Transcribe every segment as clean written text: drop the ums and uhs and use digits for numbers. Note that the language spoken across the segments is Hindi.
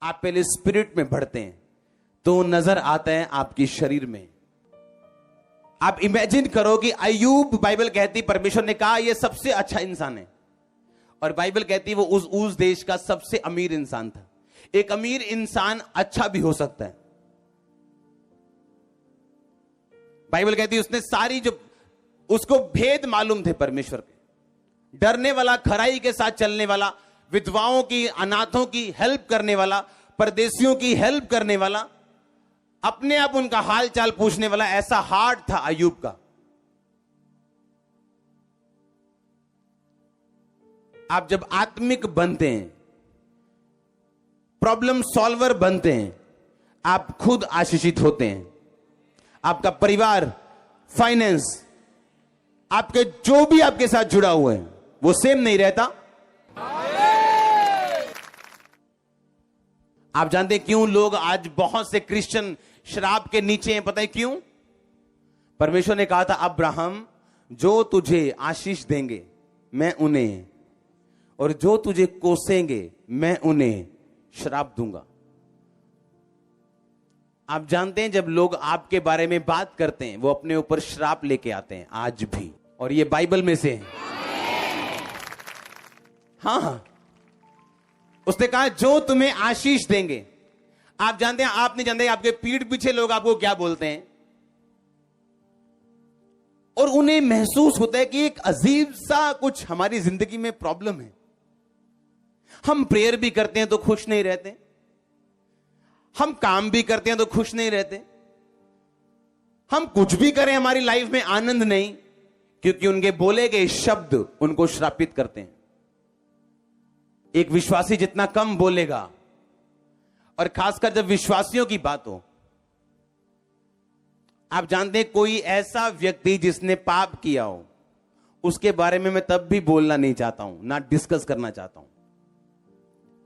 आप पहले स्पिरिट में बढ़ते हैं तो नजर आता है आपकी शरीर में। आप इमेजिन करो कि अय्यूब, बाइबल कहती परमेश्वर ने कहा यह सबसे अच्छा इंसान है, और बाइबल कहती वो उस देश का सबसे अमीर इंसान था। एक अमीर इंसान अच्छा भी हो सकता है। बाइबल कहती उसने सारी जो उसको भेद मालूम थे परमेश्वर के, डरने वाला, खराई के साथ चलने वाला, विधवाओं की, अनाथों की हेल्प करने वाला, परदेशियों की हेल्प करने वाला, अपने आप उनका हाल चाल पूछने वाला, ऐसा हार्ट था अय्यूब का। आप जब आत्मिक बनते हैं, प्रॉब्लम सॉल्वर बनते हैं, आप खुद आशीषित होते हैं। आपका परिवार, फाइनेंस, आपके जो भी आपके साथ जुड़ा हुआ है वो सेम नहीं रहता। आप जानते हैं क्यों लोग आज, बहुत से क्रिश्चियन शराब के नीचे हैं? पता है क्यों? परमेश्वर ने कहा था अब्राहम, जो तुझे आशीष देंगे मैं उन्हें, और जो तुझे कोसेंगे मैं उन्हें श्राप दूंगा। आप जानते हैं जब लोग आपके बारे में बात करते हैं वो अपने ऊपर श्राप लेके आते हैं आज भी, और ये बाइबल में से है। हाँ, उसने कहा जो तुम्हें आशीष देंगे। आप जानते हैं, आप नहीं जानते आपके पीठ पीछे लोग आपको क्या बोलते हैं, और उन्हें महसूस होता है कि एक अजीब सा कुछ हमारी जिंदगी में प्रॉब्लम है। हम प्रेयर भी करते हैं तो खुश नहीं रहते, हम काम भी करते हैं तो खुश नहीं रहते, हम कुछ भी करें हमारी लाइफ में आनंद नहीं, क्योंकि उनके बोले गए शब्द उनको श्रापित करते हैं। एक विश्वासी जितना कम बोलेगा, और खासकर जब विश्वासियों की बात हो, आप जानते हैं कोई ऐसा व्यक्ति जिसने पाप किया हो उसके बारे में मैं तब भी बोलना नहीं चाहता हूं, ना डिस्कस करना चाहता हूं।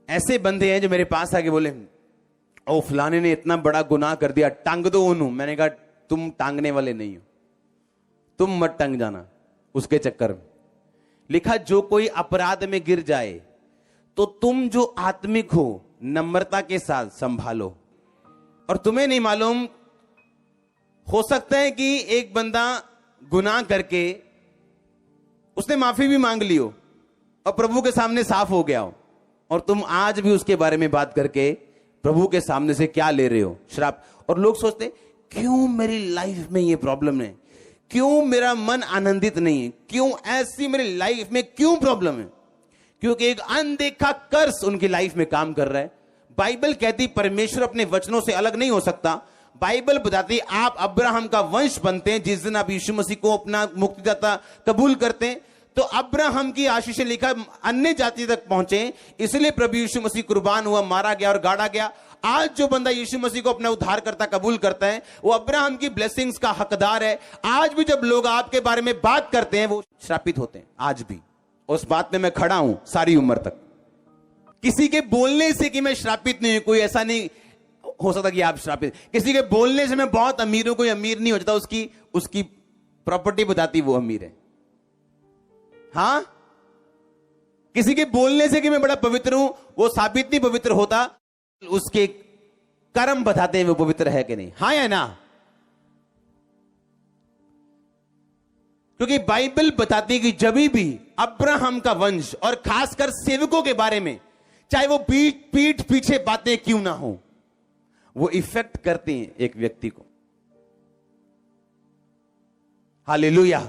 ऐसे बंदे हैं जो मेरे पास आके बोले ओ फलाने ने इतना बड़ा गुनाह कर दिया, टांग दो उन्हों। मैंने कहा तुम टांगने वाले नहीं हो, तुम मत टांग जाना उसके चक्कर में। लिखा जो कोई अपराध में गिर जाए तो तुम जो आत्मिक हो नम्रता के साथ संभालो। और तुम्हें नहीं मालूम, हो सकता है कि एक बंदा गुनाह करके उसने माफी भी मांग ली हो और प्रभु के सामने साफ हो गया हो, और तुम आज भी उसके बारे में बात करके प्रभु के सामने से क्या ले रहे हो? श्राप। और लोग सोचते क्यों मेरी लाइफ में ये प्रॉब्लम है, क्यों मेरा मन आनंदित नहीं है, क्यों ऐसी मेरी लाइफ में क्यों प्रॉब्लम है? क्योंकि एक अनदेखा कर्स उनकी लाइफ में काम कर रहा है। बाइबल कहती परमेश्वर अपने वचनों से अलग नहीं हो सकता। बाइबल बताती आप अब्राहम का वंश बनते हैं जिस दिन आप यीशु मसीह को अपना मुक्तिदाता कबूल करते हैं। तो अब्राहम की आशीष लिखा अन्य जाति तक पहुंचे, इसलिए प्रभु यीशु मसीह कुर्बान हुआ, मारा गया और गाड़ा गया। आज जो बंदा यीशु मसीह को अपना उद्धारकर्ता कबूल करता है वो अब्राहम की ब्लेसिंग्स का हकदार है। आज भी जब लोग आपके बारे में बात करते हैं वो श्रापित होते हैं। आज भी उस बात में मैं खड़ा हूं सारी उम्र तक। किसी के बोलने से कि मैं श्रापित नहीं हूं, कोई ऐसा नहीं हो सकता कि आप श्रापित। किसी के बोलने से मैं बहुत अमीर हूं, कोई अमीर नहीं हो जाता। उसकी प्रॉपर्टी बताती वो अमीर है। हाँ, किसी के बोलने से कि मैं बड़ा पवित्र हूं वो साबित नहीं पवित्र होता, उसके कर्म बताते हैं वो पवित्र है कि नहीं। हाँ या ना? क्योंकि बाइबल बताती है कि जब भी अब्राहम का वंश और खासकर सेवकों के बारे में, चाहे वो पीठ पीछे बातें क्यों ना हो, वो इफेक्ट करते हैं एक व्यक्ति को। हालेलुया।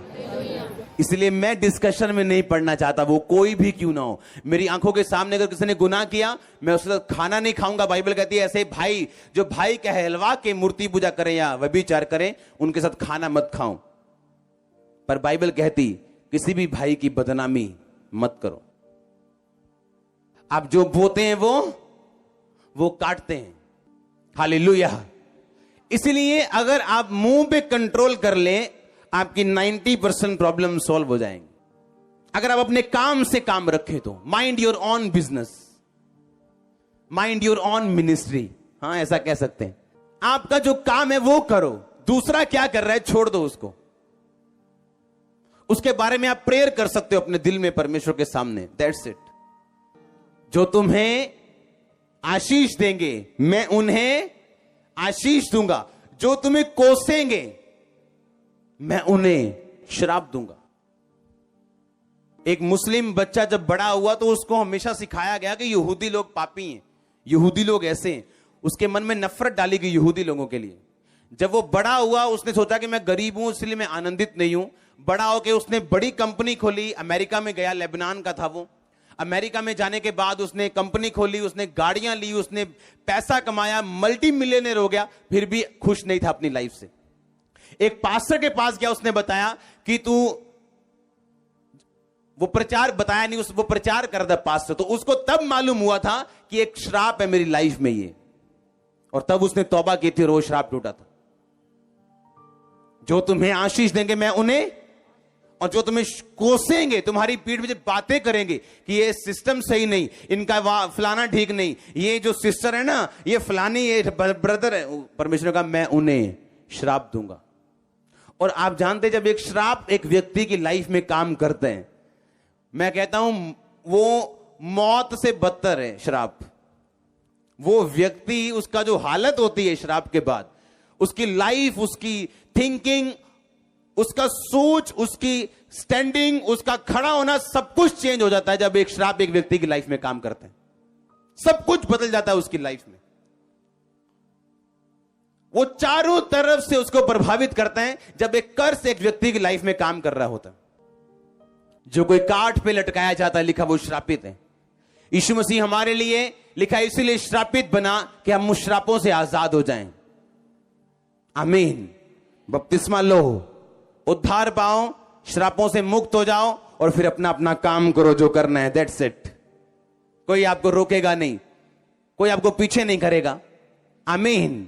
इसलिए मैं डिस्कशन में नहीं पढ़ना चाहता, वो कोई भी क्यों ना हो। मेरी आंखों के सामने अगर किसी ने गुनाह किया, मैं उसके साथ खाना नहीं खाऊंगा। बाइबल कहती है ऐसे भाई जो भाई कहलवा के मूर्ति पूजा करें या व्यभिचार करें, उनके साथ खाना मत खाओ। पर बाइबल कहती किसी भी भाई की बदनामी मत करो। आप जो बोते हैं वो काटते हैं। हालेलुया। इसलिए अगर आप मुंह पे कंट्रोल कर ले, आपकी 90% प्रॉब्लम सॉल्व हो जाएंगे। अगर आप अपने काम से काम रखें तो mind your on business, mind your on ministry. हाँ, ऐसा कह सकते हैं। आपका जो काम है वो करो, दूसरा क्या कर रहा है छोड़ दो उसको। उसके बारे में आप प्रेयर कर सकते हो अपने दिल में परमेश्वर के सामने। That's it. जो तुम्हें आशीष देंगे मैं उन्हें आशीष दूंगा, जो तुम्हें कोसेंगे मैं उन्हें श्राप दूंगा। एक मुस्लिम बच्चा जब बड़ा हुआ तो उसको हमेशा सिखाया गया कि यहूदी लोग पापी हैं, यहूदी लोग ऐसे हैं। उसके मन में नफरत डाली गई यहूदी लोगों के लिए। जब वो बड़ा हुआ उसने सोचा कि मैं गरीब हूं इसलिए मैं आनंदित नहीं हूं। बड़ा होकर उसने बड़ी कंपनी खोली, अमेरिका में गया, लेबनान का था वो। अमेरिका में जाने के बाद उसने कंपनी खोली, उसने गाड़ियां ली, उसने पैसा कमाया, मल्टी मिलियनर हो गया, फिर भी खुश नहीं था अपनी लाइफ से। एक पास्टर के पास गया, उसने बताया कि तू, वो प्रचार बताया नहीं, वो प्रचार कर दे पास्टर। तो उसको तब मालूम हुआ था कि एक श्राप है मेरी लाइफ में ये, और तब उसने तौबा की थी और वो श्राप टूटा था। जो तुम्हें आशीष देंगे मैं उन्हें, और जो तुम्हें कोसेंगे, तुम्हारी पीठ में बातें करेंगे कि ये सिस्टम सही नहीं, इनका फलाना ठीक नहीं, ये जो सिस्टर है ना ये फलानी, ये ब्रदर है, परमेश्वर का मैं उन्हें श्राप दूंगा। और आप जानते जब एक श्राप एक व्यक्ति की लाइफ में काम करते हैं, मैं कहता हूं वो मौत से बदतर है श्राप। वो व्यक्ति, उसका जो हालत होती है श्राप के बाद, उसकी लाइफ, उसकी थिंकिंग, उसका सोच, उसकी स्टैंडिंग, उसका खड़ा होना, सब कुछ चेंज हो जाता है जब एक श्राप एक व्यक्ति की लाइफ में काम करता है। सब कुछ बदल जाता है उसकी लाइफ में। वो चारों तरफ से उसको प्रभावित करते हैं जब एक कर्स एक व्यक्ति की लाइफ में काम कर रहा होता है। जो कोई काठ पे लटकाया जाता है, लिखा वो श्रापित है। यीशु मसीह हमारे लिए लिखा इसीलिए श्रापित बना कि हम उस श्रापों से आजाद हो जाएं। आमीन। बपतिस्मा लो, उद्धार पाओ, श्रापों से मुक्त हो जाओ, और फिर अपना अपना काम करो जो करना है। That's it. कोई आपको रोकेगा नहीं, कोई आपको पीछे नहीं करेगा। आमीन।